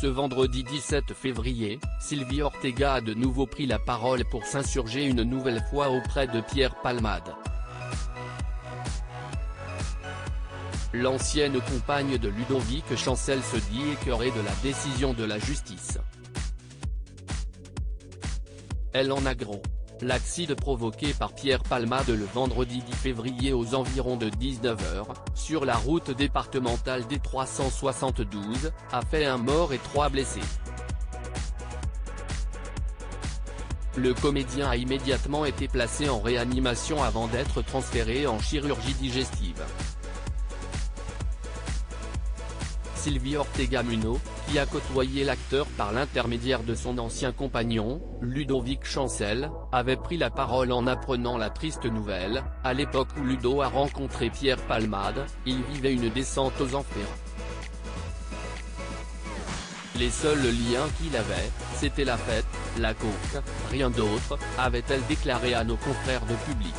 Ce vendredi 17 février, Sylvie Ortega a de nouveau pris la parole pour s'insurger une nouvelle fois auprès de Pierre Palmade. L'ancienne compagne de Ludovic Chancel se dit écœurée de la décision de la justice. Elle en a gros. L'accident provoqué par Pierre Palmade le vendredi 10 février aux environs de 19h, sur la route départementale D372, a fait un mort et 3 blessés. Le comédien a immédiatement été placé en réanimation avant d'être transféré en chirurgie digestive. Sylvie Ortega Muno, qui a côtoyé l'acteur par l'intermédiaire de son ancien compagnon, Ludovic Chancel, avait pris la parole en apprenant la triste nouvelle. À l'époque où Ludo a rencontré Pierre Palmade, il vivait une descente aux enfers. Les seuls liens qu'il avait, c'était la fête, la coke, rien d'autre, avait-elle déclaré à nos confrères de Public.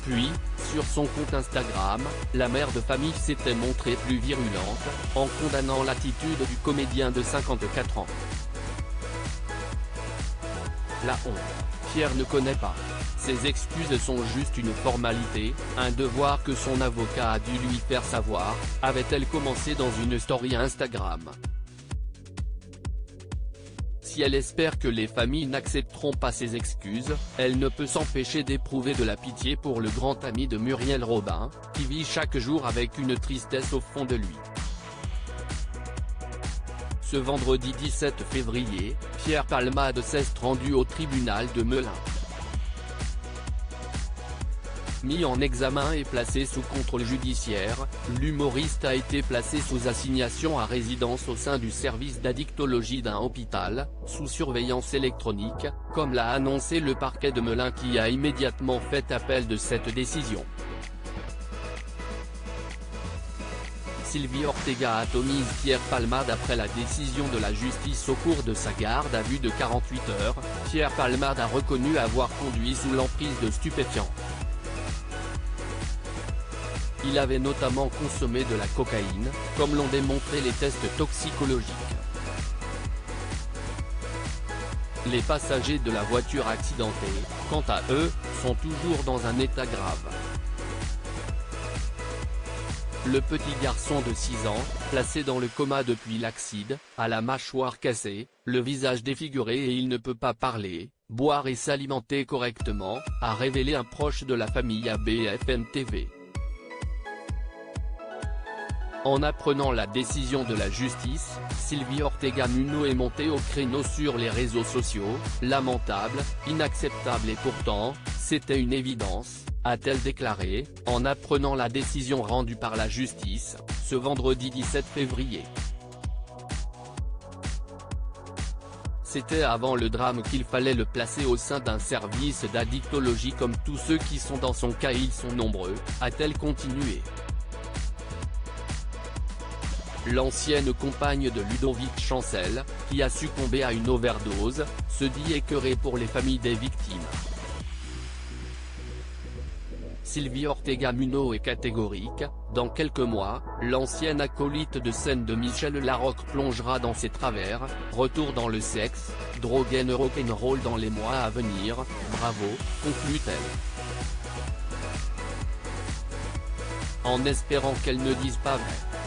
Puis, sur son compte Instagram, la mère de famille s'était montrée plus virulente, en condamnant l'attitude du comédien de 54 ans. La honte. Pierre ne connaît pas. Ses excuses sont juste une formalité, un devoir que son avocat a dû lui faire savoir, avait-elle commencé dans une story Instagram. Si elle espère que les familles n'accepteront pas ses excuses, elle ne peut s'empêcher d'éprouver de la pitié pour le grand ami de Muriel Robin, qui vit chaque jour avec une tristesse au fond de lui. Ce vendredi 17 février, Pierre Palmade s'est rendu au tribunal de Melun. Mis en examen et placé sous contrôle judiciaire, l'humoriste a été placé sous assignation à résidence au sein du service d'addictologie d'un hôpital, sous surveillance électronique, comme l'a annoncé le parquet de Melun qui a immédiatement fait appel de cette décision. Sylvie Ortega atomise Pierre Palmade après la décision de la justice au cours de sa garde à vue de 48 heures. Pierre Palmade a reconnu avoir conduit sous l'emprise de stupéfiants. Il avait notamment consommé de la cocaïne, comme l'ont démontré les tests toxicologiques. Les passagers de la voiture accidentée, quant à eux, sont toujours dans un état grave. Le petit garçon de 6 ans, placé dans le coma depuis l'accident, a la mâchoire cassée, le visage défiguré et il ne peut pas parler, boire et s'alimenter correctement, a révélé un proche de la famille à BFM TV. En apprenant la décision de la justice, Sylvie Ortega Muno est montée au créneau sur les réseaux sociaux. Lamentable, inacceptable et pourtant, c'était une évidence, a-t-elle déclaré, en apprenant la décision rendue par la justice, ce vendredi 17 février. C'était avant le drame qu'il fallait le placer au sein d'un service d'addictologie comme tous ceux qui sont dans son cas, ils sont nombreux, a-t-elle continué. L'ancienne compagne de Ludovic Chancel, qui a succombé à une overdose, se dit écœurée pour les familles des victimes. Sylvie Ortega Muno est catégorique. Dans quelques mois, l'ancienne acolyte de scène de Michel Larocque plongera dans ses travers. Retour dans le sexe, drogue and rock'n'roll dans les mois à venir. Bravo, conclut-elle. En espérant qu'elle ne dise pas vrai.